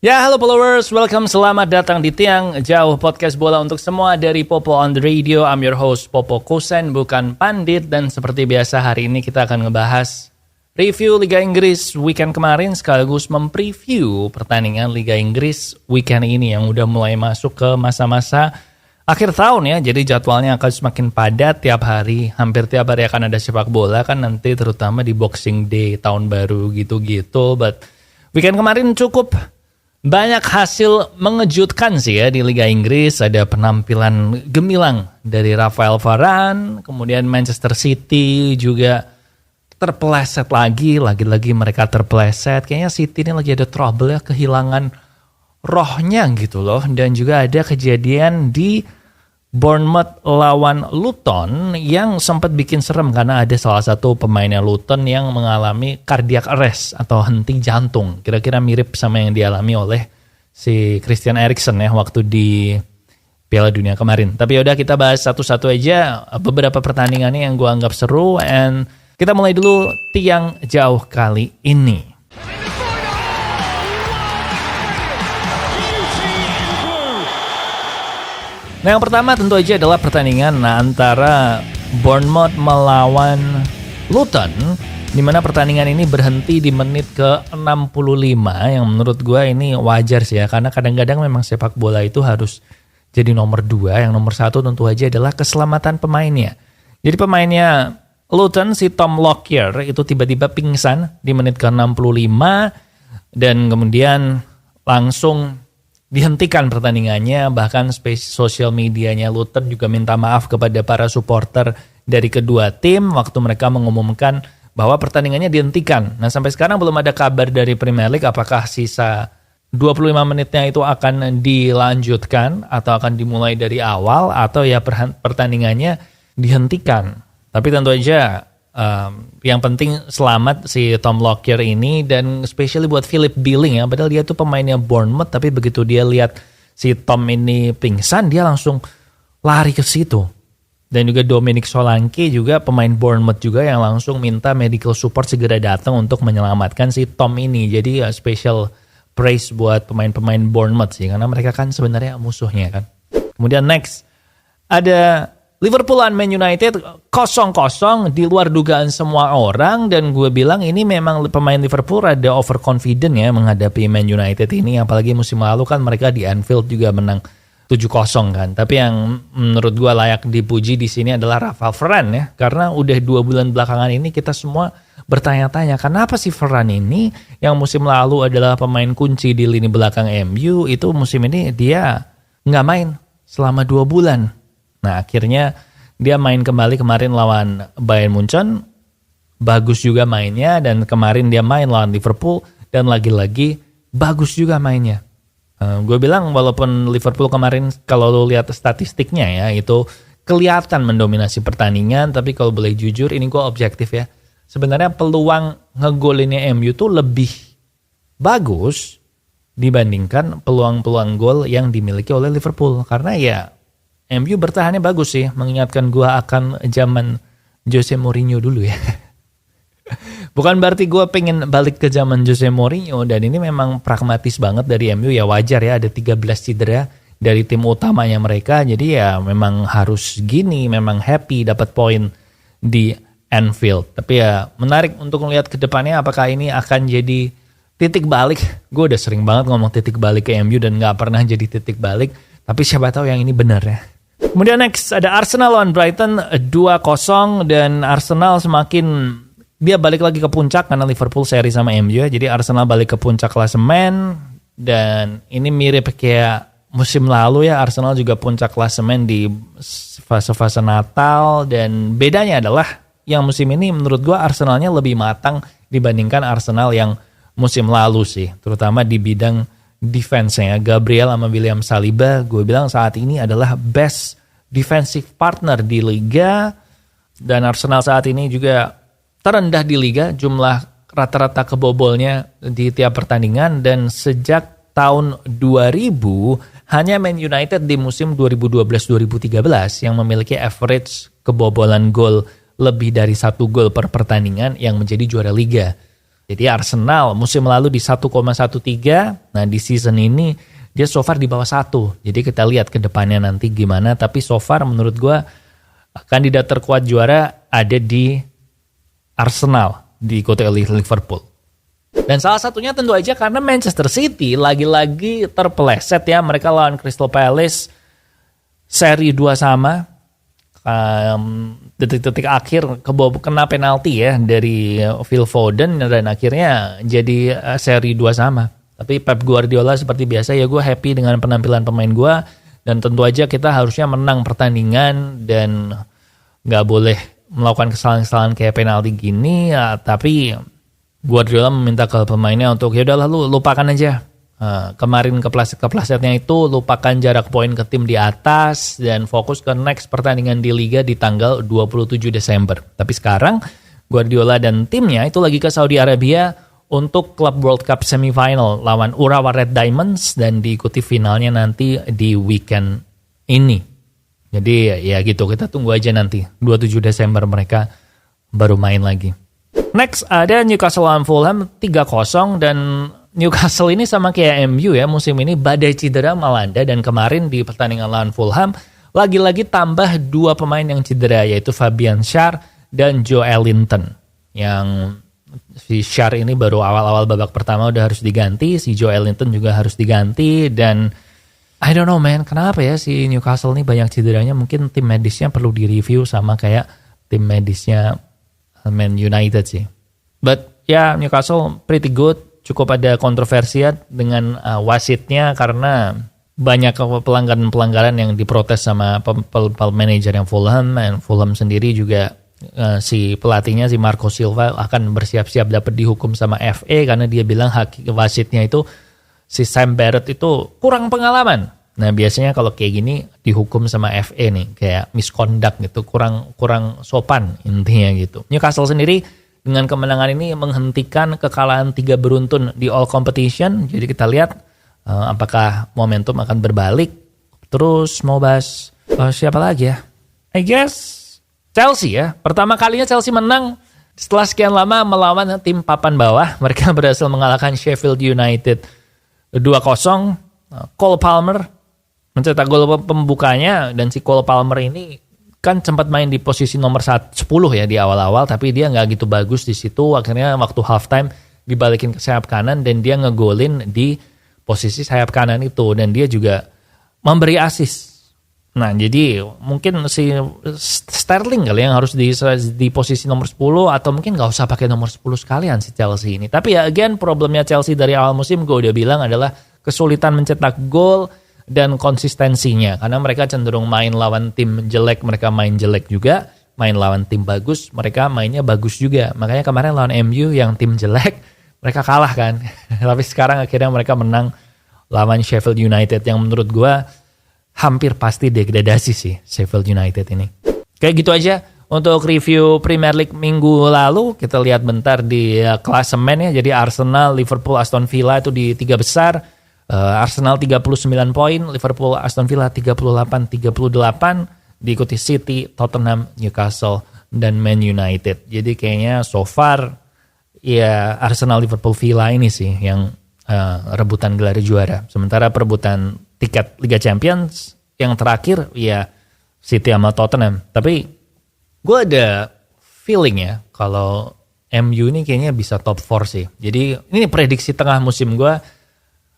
Ya, halo followers, welcome, selamat datang di Tiang Jauh Podcast Bola untuk semua dari Popo on the Radio. I'm your host Popo Kosen, bukan pandit. Dan seperti biasa hari ini kita akan ngebahas review Liga Inggris weekend kemarin sekaligus mempreview pertandingan Liga Inggris weekend ini yang udah mulai masuk ke masa-masa akhir tahun ya. Jadi jadwalnya akan semakin padat tiap hari, hampir tiap hari akan ada sepak bola kan nanti, terutama di Boxing Day, tahun baru gitu-gitu. But weekend kemarin cukup banyak hasil mengejutkan sih ya di Liga Inggris. Ada penampilan gemilang dari Rafael Varane, kemudian Manchester City juga terpeleset lagi mereka terpeleset. Kayaknya City ini lagi ada trouble ya, kehilangan rohnya gitu loh. Dan juga ada kejadian di Bournemouth lawan Luton yang sempat bikin serem karena ada salah satu pemainnya Luton yang mengalami cardiac arrest atau henti jantung. Kira-kira mirip sama yang dialami oleh si Christian Eriksen ya waktu di Piala Dunia kemarin. Tapi yaudah kita bahas satu-satu aja beberapa pertandingannya yang gue anggap seru. And kita mulai dulu Tiang Jauh kali ini. Nah, yang pertama tentu aja adalah pertandingan antara Bournemouth melawan Luton, di mana pertandingan ini berhenti di menit ke-65, yang menurut gue ini wajar sih ya, karena kadang-kadang memang sepak bola itu harus jadi nomor 2, yang nomor 1 tentu aja adalah keselamatan pemainnya. Jadi pemainnya Luton, si Tom Lockyer, itu tiba-tiba pingsan di menit ke-65, dan kemudian langsung dihentikan pertandingannya. Bahkan sosial medianya Luton juga minta maaf kepada para supporter dari kedua tim waktu mereka mengumumkan bahwa pertandingannya dihentikan. Nah, sampai sekarang belum ada kabar dari Premier League apakah sisa 25 menitnya itu akan dilanjutkan atau akan dimulai dari awal atau ya pertandingannya dihentikan. Tapi tentu aja yang penting selamat si Tom Lockyer ini, dan especially buat Philip Billing ya, padahal dia tuh pemainnya Bournemouth, tapi begitu dia lihat si Tom ini pingsan dia langsung lari ke situ. Dan juga Dominic Solanke juga pemain Bournemouth juga yang langsung minta medical support segera datang untuk menyelamatkan si Tom ini. Jadi special praise buat pemain-pemain Bournemouth sih, karena mereka kan sebenarnya musuhnya kan. Kemudian next ada Liverpool lawan Man United 0-0 di luar dugaan semua orang, dan gue bilang ini memang pemain Liverpool rada overconfident ya menghadapi Man United ini, apalagi musim lalu kan mereka di Anfield juga menang 7-0 kan. Tapi yang menurut gue layak dipuji di sini adalah Rafael Varane ya, karena udah 2 bulan belakangan ini kita semua bertanya-tanya kenapa sih Varane ini yang musim lalu adalah pemain kunci di lini belakang MU, itu musim ini dia nggak main selama 2 bulan. Nah, akhirnya dia main kembali kemarin lawan Bayern Munchen, bagus juga mainnya, dan kemarin dia main lawan Liverpool dan lagi-lagi bagus juga mainnya. Gue bilang walaupun Liverpool kemarin kalau lo lihat statistiknya ya itu kelihatan mendominasi pertandingan, tapi kalau boleh jujur ini gue objektif ya, sebenarnya peluang ngegolinnya MU tuh lebih bagus dibandingkan peluang-peluang gol yang dimiliki oleh Liverpool, karena ya MU bertahannya bagus sih, mengingatkan gue akan zaman Jose Mourinho dulu ya. Bukan berarti gue pengen balik ke zaman Jose Mourinho, dan ini memang pragmatis banget dari MU ya, wajar ya ada 13 cedera dari tim utamanya mereka, jadi ya memang harus gini, memang happy dapat poin di Anfield. Tapi ya menarik untuk melihat ke depannya apakah ini akan jadi titik balik. Gue udah sering banget ngomong titik balik ke MU dan gak pernah jadi titik balik, tapi siapa tahu yang ini benar ya. Kemudian next ada Arsenal lawan Brighton 2-0, dan Arsenal semakin dia balik lagi ke puncak karena Liverpool seri sama MU ya. Jadi Arsenal balik ke puncak klasemen, dan ini mirip kayak musim lalu ya, Arsenal juga puncak klasemen di fase-fase Natal, dan bedanya adalah yang musim ini menurut gua Arsenalnya lebih matang dibandingkan Arsenal yang musim lalu sih, terutama di bidang defense-nya. Gabriel sama William Saliba gue bilang saat ini adalah best defensive partner di Liga, dan Arsenal saat ini juga terendah di Liga jumlah rata-rata kebobolnya di tiap pertandingan, dan sejak tahun 2000 hanya Man United di musim 2012-2013 yang memiliki average kebobolan gol lebih dari 1 gol per pertandingan yang menjadi juara Liga. Jadi Arsenal musim lalu di 1,13, nah di season ini dia so far di bawah 1. Jadi kita lihat ke depannya nanti gimana, tapi so far menurut gue kandidat terkuat juara ada di Arsenal, diikuti oleh Liverpool. Dan salah satunya tentu aja karena Manchester City lagi-lagi terpeleset ya, mereka lawan Crystal Palace seri 2 sama. Detik-detik akhir kena penalti ya dari Phil Foden dan akhirnya jadi seri 2 sama. Tapi Pep Guardiola seperti biasa ya, gue happy dengan penampilan pemain gue, dan tentu aja kita harusnya menang pertandingan dan gak boleh melakukan kesalahan-kesalahan kayak penalti gini ya. Tapi Guardiola meminta ke pemainnya untuk ya udahlah lu lupakan aja kemarin keplesetnya itu, lupakan jarak poin ke tim di atas dan fokus ke next pertandingan di Liga di tanggal 27 Desember. Tapi sekarang Guardiola dan timnya itu lagi ke Saudi Arabia untuk Club World Cup semifinal lawan Urawa Red Diamonds dan diikuti finalnya nanti di weekend ini. Jadi ya gitu, kita tunggu aja nanti 27 Desember mereka baru main lagi. Next ada Newcastle lawan Fulham 3-0, dan Newcastle ini sama kayak MU ya, musim ini badai cedera melanda, dan kemarin di pertandingan lawan Fulham lagi-lagi tambah 2 pemain yang cedera, yaitu Fabian Schär dan Joelinton. Yang si Schär ini baru awal-awal babak pertama udah harus diganti, si Joelinton juga harus diganti, dan I don't know man, kenapa ya si Newcastle ini banyak cederanya. Mungkin tim medisnya perlu direview sama kayak tim medisnya Man United sih. But ya Newcastle pretty good. Cukup ada kontroversi dengan wasitnya karena banyak pelanggaran yang diprotes sama manajer yang Fulham. Dan Fulham sendiri juga si pelatihnya si Marco Silva akan bersiap-siap dapat dihukum sama FA karena dia bilang wasitnya itu si Sam Barrett itu kurang pengalaman. Nah biasanya kalau kayak gini dihukum sama FA nih, kayak misconduct gitu, kurang sopan intinya gitu. Newcastle sendiri dengan kemenangan ini menghentikan kekalahan 3 beruntun di all competition. Jadi kita lihat apakah momentum akan berbalik. Terus mau bahas siapa lagi ya? I guess Chelsea ya. Pertama kalinya Chelsea menang setelah sekian lama melawan tim papan bawah. Mereka berhasil mengalahkan Sheffield United 2-0. Cole Palmer mencetak gol pembukanya, dan si Cole Palmer ini kan sempat main di posisi nomor 10 ya di awal-awal, tapi dia nggak gitu bagus di situ. Akhirnya waktu halftime dibalikin ke sayap kanan dan dia ngegolin di posisi sayap kanan itu, dan dia juga memberi assist. Nah jadi mungkin si Sterling kali yang harus di posisi nomor 10, atau mungkin nggak usah pakai nomor 10 sekalian si Chelsea ini. Tapi ya again, problemnya Chelsea dari awal musim gue udah bilang adalah kesulitan mencetak gol dan konsistensinya, karena mereka cenderung main lawan tim jelek, mereka main jelek juga, main lawan tim bagus, mereka mainnya bagus juga. Makanya kemarin lawan MU yang tim jelek, mereka kalah kan. Tapi sekarang akhirnya mereka menang lawan Sheffield United yang menurut gue hampir pasti degradasi sih Sheffield United ini. Kayak gitu aja untuk review Premier League minggu lalu. Kita lihat bentar di klasemen ya. Jadi Arsenal, Liverpool, Aston Villa itu di 3 besar. Arsenal 39 poin, Liverpool, Aston Villa 38, diikuti City, Tottenham, Newcastle, dan Man United. Jadi kayaknya so far ya Arsenal, Liverpool, Villa ini sih yang rebutan gelar juara. Sementara perebutan tiket Liga Champions yang terakhir ya City sama Tottenham. Tapi gue ada feeling ya kalau MU ini kayaknya bisa top 4 sih. Jadi ini prediksi tengah musim gue.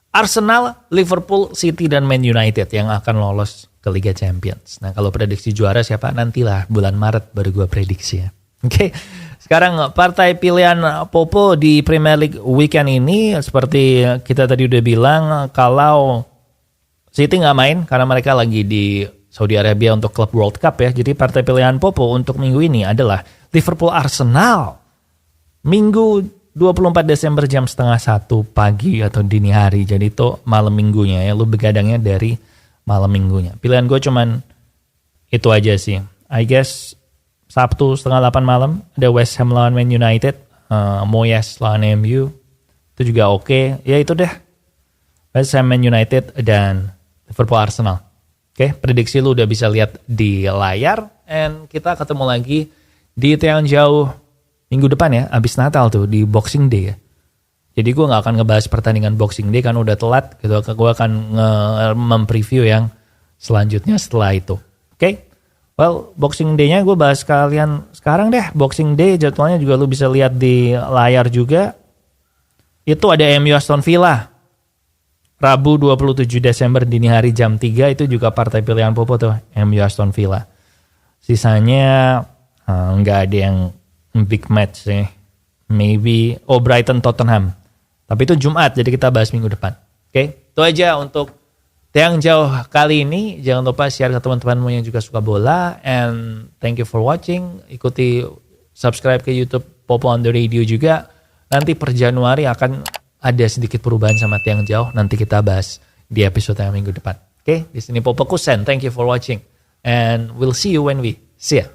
Arsenal, Liverpool, City, dan Man United yang akan lolos ke Liga Champions. Nah kalau prediksi juara siapa? Nantilah bulan Maret baru gue prediksi ya. Oke. Sekarang partai pilihan Popo di Premier League weekend ini. Seperti kita tadi udah bilang, kalau City nggak main karena mereka lagi di Saudi Arabia untuk Club World Cup ya. Jadi partai pilihan Popo untuk minggu ini adalah Liverpool Arsenal. Minggu 24 Desember jam 12:30 pagi atau dini hari. Jadi itu malam minggunya ya. Lu begadangnya dari malam minggunya. Pilihan gue cuman itu aja sih. I guess Sabtu 7:30 malam ada West Ham lawan Man United. Moyes lawan MU. Itu juga oke. Ya itu deh. West Ham, Man United, dan Liverpool Arsenal. Oke, prediksi lu udah bisa lihat di layar. And kita ketemu lagi di Tiang Jauh minggu depan ya, abis Natal tuh di Boxing Day ya. Jadi gue gak akan ngebahas pertandingan Boxing Day kan udah telat gitu. Gue akan mempreview yang selanjutnya setelah itu. Oke? Well, Boxing Day-nya gue bahas kalian sekarang deh. Boxing Day jadwalnya juga lu bisa lihat di layar juga. Itu ada MU Aston Villa. Rabu 27 Desember dini hari jam 3 itu juga partai pilihan Popo tuh. MU Aston Villa. Sisanya nggak ada yang big match sih. Maybe Brighton Tottenham. Tapi itu Jumat, jadi kita bahas minggu depan. Oke, itu aja untuk Tiang Jauh kali ini. Jangan lupa share ke teman-temanmu yang juga suka bola. And thank you for watching. Ikuti subscribe ke YouTube Popo on the Radio juga. Nanti per Januari akan ada sedikit perubahan sama Tiang Jauh. Nanti kita bahas di episode yang minggu depan. Oke, di sini Popo Kusen. Thank you for watching. And we'll see you when we see ya.